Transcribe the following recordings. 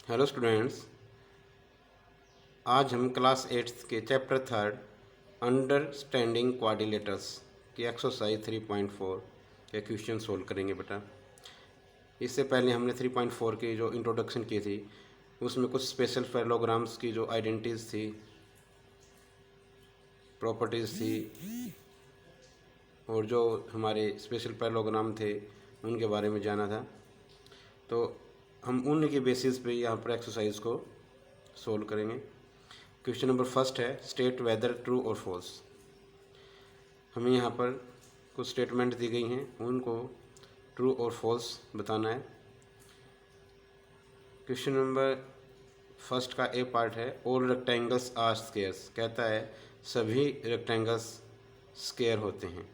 Hello students, आज हम class 8 के चैप्टर 3 अंडरस्टैंडिंग क्वाड्रिलेटर्स की एक्सरसाइज 3.4 के क्वेश्चन सोल्व करेंगे बेटा। इससे पहले हमने 3.4 की जो इंट्रोडक्शन की थी उसमें कुछ स्पेशल पैरेललोग्राम्स की जो आइडेंटिटीज थी, प्रॉपर्टीज़ थी और जो हमारे स्पेशल पैरेललोग्राम थे उनके बारे में जाना था। तो हम उनके बेसिस पे यहाँ पर एक्सरसाइज को सोल्व करेंगे। क्वेश्चन नंबर फर्स्ट है, स्टेट वेदर ट्रू और फॉल्स। हमें यहाँ पर कुछ स्टेटमेंट दी गई हैं, उनको ट्रू और फॉल्स बताना है। क्वेश्चन नंबर फर्स्ट का ए पार्ट है, ऑल रेक्टेंगल्स आर स्क्वायर्स। कहता है सभी रेक्टेंगल्स स्क्वायर होते हैं।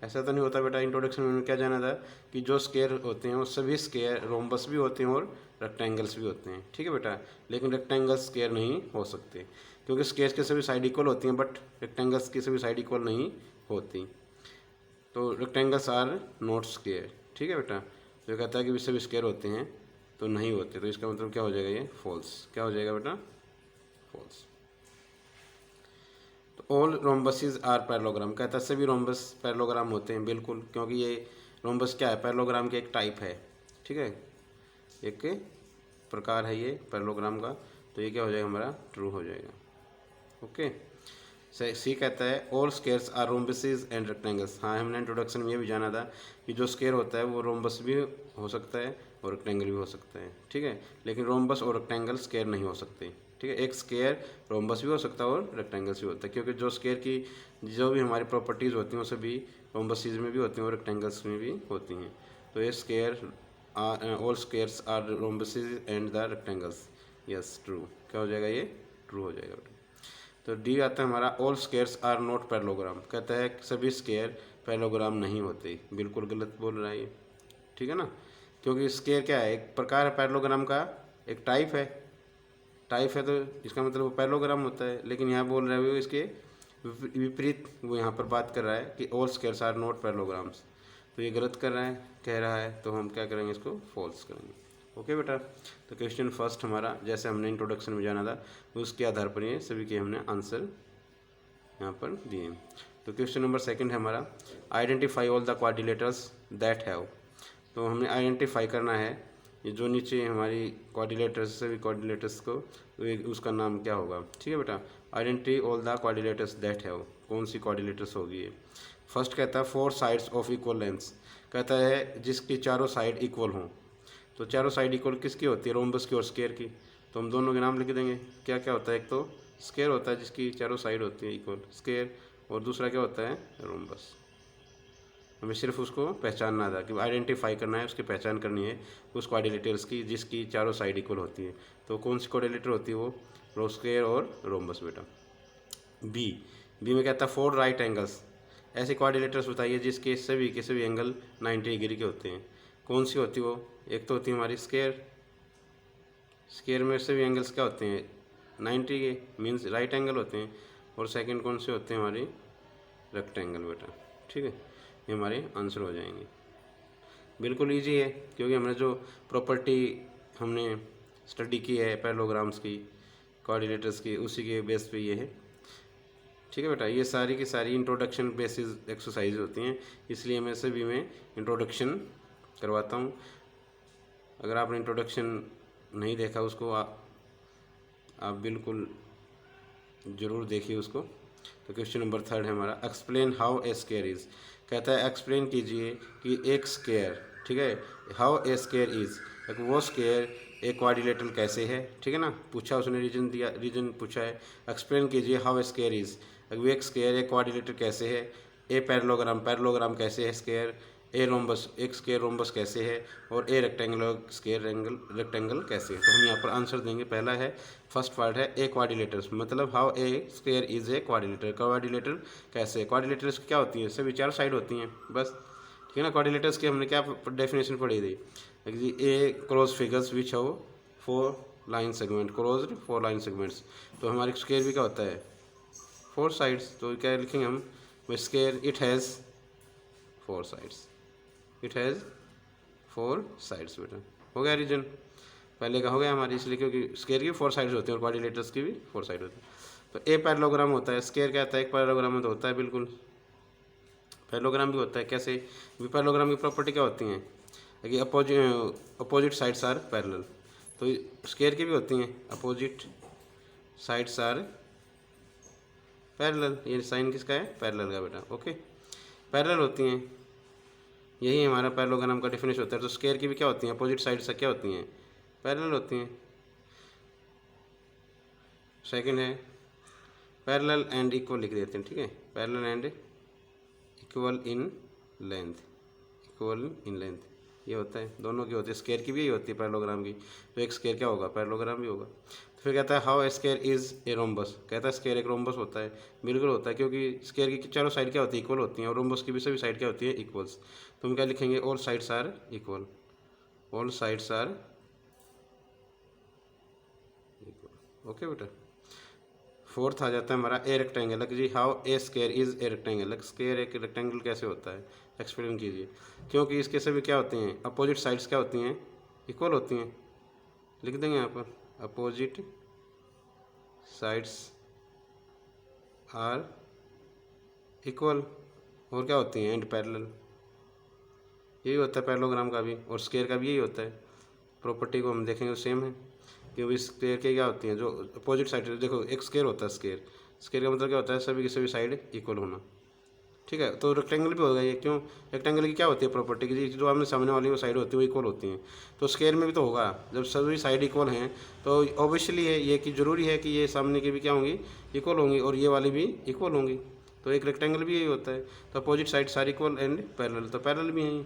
ऐसा तो नहीं होता बेटा। इंट्रोडक्शन में क्या जाना था कि जो स्क्वायर होते हैं वो सभी स्क्वायर रोम्बस भी होते हैं और रेक्टेंगल्स भी होते हैं। ठीक है बेटा, लेकिन रेक्टेंगल्स स्क्वायर नहीं हो सकते क्योंकि स्क्वायर के सभी साइड इक्वल होती हैं, बट रेक्टेंगल्स की सभी साइड इक्वल नहीं होती। तो रेक्टेंगल्स आर नॉट स्क्वायर। ठीक है बेटा, तो कहता है कि सभी स्क्वायर होते हैं तो नहीं होते, तो इसका मतलब क्या हो जाएगा, ये फॉल्स। क्या हो जाएगा बेटा, false. All rhombuses are parallelogram. कहता है सभी रोम्बस पैरेललोग्राम होते हैं, बिल्कुल, क्योंकि ये रोम्बस क्या है, पैरेललोग्राम की एक टाइप है। ठीक है, एक प्रकार है ये पैरेललोग्राम का। तो ये क्या हो जाएगा, हमारा ट्रू हो जाएगा। ओके। सी कहता है all squares are rhombuses and rectangles. हाँ, हमने इंट्रोडक्शन में ये भी जाना था कि जो स्क्वायर होता है वो रोम्बस भी हो सकता है और रेक्टेंगल भी हो सकता है। ठीक है, लेकिन रोम्बस और रेक्टेंगल स्क्वायर नहीं हो सकते। ठीक है, एक स्क्वायर रोम्बस भी हो सकता है और रेक्टेंगल्स भी होता है, क्योंकि जो स्क्वायर की जो भी हमारी प्रॉपर्टीज़ होती हैं वो सभी रोम्बसिस में भी होती हैं और रेक्टेंगल्स में भी होती हैं। तो ये square all squares are rhombuses and the rectangles. Yes, true. क्या हो जाएगा, ये ट्रू हो जाएगा बेटा। तो डी आता है हमारा, all squares are not parallelogram. कहता है सभी स्क्वायर पैरेललोग्राम नहीं होते। बिल्कुल गलत बोल रहा है ये। ठीक है ना, क्योंकि स्क्वायर क्या है, एक प्रकार है पैरेललोग्राम का, एक टाइप है। टाइप है तो इसका मतलब वो पैरेललोग्राम होता है, लेकिन यहाँ बोल रहा है वो इसके विपरीत वो यहाँ पर बात कर रहा है कि all squares are not parallelograms. तो ये गलत कर रहा है, कह रहा है, तो हम क्या करेंगे, इसको फॉल्स करेंगे। ओके बेटा, तो क्वेश्चन फर्स्ट हमारा जैसे हमने इंट्रोडक्शन में जाना था उसके आधार पर ये सभी के हमने आंसर यहाँ पर दिए। तो क्वेश्चन नंबर सेकंड है हमारा, identify all the quadrilaterals that have. तो हमने आइडेंटिफाई करना है ये जो नीचे हमारी क्वाड्रिलेटर्स सभी क्वाड्रिलेटर्स को, तो उसका नाम क्या होगा। ठीक है बेटा, identify all the quadrilaterals that have, कौन सी क्वाड्रिलेटर्स होगी ये। फर्स्ट कहता है four sides of equal lengths. कहता है जिसकी चारों साइड इक्वल हों। तो चारों साइड इक्वल किसकी होती है, रोम्बस की और स्क्वायर की। तो हम दोनों के नाम लिख देंगे। क्या क्या होता है, एक तो स्क्वायर होता है जिसकी चारों साइड होती है इक्वल, स्क्वायर, और दूसरा क्या होता है, रोम्बस। हमें सिर्फ उसको पहचानना था कि आइडेंटिफाई करना है, उसकी पहचान करनी है उस क्वाड्रिलेटर्स की जिसकी चारों साइड इक्वल होती है। तो कौन सी क्वाड्रिलेटर होती है, वो स्क्वायर और रोम्बस बेटा। बी बी में कहता है फोर राइट एंगल्स। ऐसे क्वाड्रिलेटर्स बताइए जिसके सभी के सभी एंगल 90 डिग्री के होते हैं। कौन सी होती है वो, एक तो होती है हमारी स्क्वायर। स्क्वायर में सभी एंगल्स क्या होते हैं, 90 के, मीन्स राइट एंगल होते हैं। और सेकंड कौन से होते हैं, हमारी रेक्टेंगल बेटा। ठीक है, ये हमारे आंसर हो जाएंगे। बिल्कुल इजी है, क्योंकि हमने जो प्रॉपर्टी हमने स्टडी की है पैरेललोग्राम्स की, कोऑर्डिनेटर्स की, उसी के बेस पे ये है। ठीक है बेटा, ये सारी की सारी इंट्रोडक्शन बेसिस एक्सरसाइज होती हैं, इसलिए मैं सभी में इंट्रोडक्शन करवाता हूँ। अगर आपने इंट्रोडक्शन नहीं देखा उसको आप बिल्कुल ज़रूर देखिए उसको। तो क्वेश्चन नंबर थर्ड है हमारा, explain how a square is. कहता है एक्सप्लेन कीजिए कि एक स्क्वायर, ठीक है, हाउ ए स्क्वायर इज़, वो स्क्वायर एक क्वाड्रिलेटरल कैसे है। ठीक है ना, पूछा उसने, रीजन दिया, रीजन पूछा है। एक्सप्लेन कीजिए हाउ ए स्क्वायर इज़, वो एक स्क्वायर एक क्वाड्रिलेटर कैसे है। ए पैरेललोग्राम, पैरेललोग्राम कैसे है स्क्वायर। ए रोम्बस, एक स्क्वायर रोम्बस कैसे है। और ए रेक्टेंगुलर स्क्वायर रेक्टेंगल कैसे है। तो हम यहाँ पर आंसर देंगे। पहला है, फर्स्ट पार्ट है ए क्वाड्रिलेटर्स, मतलब how a square is A quadrilateral. Quadrilateral कैसे, क्वाड्रिलेटर्स क्या होती हैं, सभी चार साइड होती हैं बस। ठीक है ना, क्वाड्रिलेटर्स की हमने क्या डेफिनेशन पढ़ी थी, ए क्रॉस फिगर्स विच हो four line segment, closed four line segments. तो हमारे स्क्वायर भी क्या होता है, फोर साइड्स। तो क्या लिखेंगे हम, square it has four sides, it has four sides बेटा। हो गया रीजन। पहले का हो गया हमारी, इसलिए क्योंकि स्क्वायर की 4 साइड्स होती हैं और क्वाड्रिलेटरल्स की भी 4 साइड होती है। तो ए पैरेललोग्राम होता है, स्क्वायर क्या होता है, एक पैरेललोग्राम में तो होता है बिल्कुल। पैरेललोग्राम भी होता है कैसे, पैरेललोग्राम की प्रॉपर्टी क्या होती हैं कि अपोजिट साइड्स आर पैरेलल। तो स्क्वायर की भी होती हैं अपोजिट साइड्स आर पैरेलल। ये साइन किसका है, पैरेलल का बेटा, ओके। पैरेलल होती हैं, यही हमारा पैरेललोग्राम का डेफिनेशन होता है। तो स्क्वायर की भी क्या होती हैं, अपोजिट साइड से क्या होती हैं, पैरेलल होती हैं। सेकंड है पैरेलल एंड इक्वल लिख देते हैं, ठीक है, parallel and equal in length, equal in length ये होता है, दोनों की होती है। स्क्वायर की भी यही होती है पैरेललोग्राम की, तो एक स्क्वायर क्या होगा, पैरेललोग्राम भी होगा। तो फिर कहता है how a square is a rhombus, कहता है स्क्वायर एक रोम्बस होता है, बिल्कुल होता है, क्योंकि स्क्वायर की चारों साइड क्या होती है, इक्वल होती हैं, और रोम्बस की भी सभी साइड क्या होती है, इक्वल्स। तो हम क्या लिखेंगे, all sides are equal, all sides are equal, okay बेटा। फोर्थ आ जाता है हमारा ए रेक्टेंगल जी, how a square is a rectangle, square एक रेक्टेंगल कैसे होता है, एक्सप्लेन कीजिए। क्योंकि इसके सभी क्या होते हैं, अपोजिट साइड्स क्या होती हैं, इक्वल होती हैं, लिख देंगे यहाँ पर, अपोजिट साइड्स आर इक्वल, और क्या होती हैं, एंड पैरेलल। यही होता है पैरेललोग्राम का भी, और स्क्वायर का भी यही होता है। प्रॉपर्टी को हम देखेंगे तो सेम है, क्योंकि स्क्वायर के क्या होती हैं, जो अपोजिट साइड, देखो एक स्क्वायर होता है, स्क्वायर स्क्वायर का मतलब क्या होता है, सभी की सभी साइड इक्वल होना, ठीक है। तो रेक्टेंगल भी होगा ये, क्यों, रेक्टेंगल की क्या होती है प्रॉपर्टी की, जो आपने सामने वाली वो साइड होती है वो इक्वल होती हैं। तो स्क्वायर में भी तो होगा, जब सभी साइड इक्वल हैं तो ऑब्वियसली है ये कि जरूरी है कि ये सामने की भी क्या होंगी, इक्वल होंगी, और ये वाली भी इक्वल होंगी। तो एक रेक्टेंगल भी यही होता है। तो अपोजिट साइड सारी इक्वल एंड पैरेलल, तो पैरेलल भी हैं,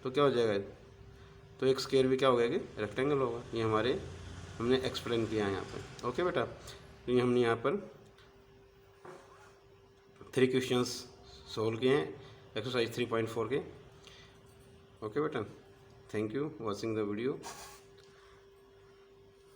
तो क्या हो जाएगा, तो एक स्क्वायर भी क्या हो गया कि रेक्टेंगल होगा। ये हमारे हमने एक्सप्लेन किया है यहाँ पर, ओके बेटा। तो ये हमने यहाँ पर 3 क्वेश्चंस सोल्व किए हैं एक्सरसाइज 3.4 के, ओके बेटा। Thank you watching the video.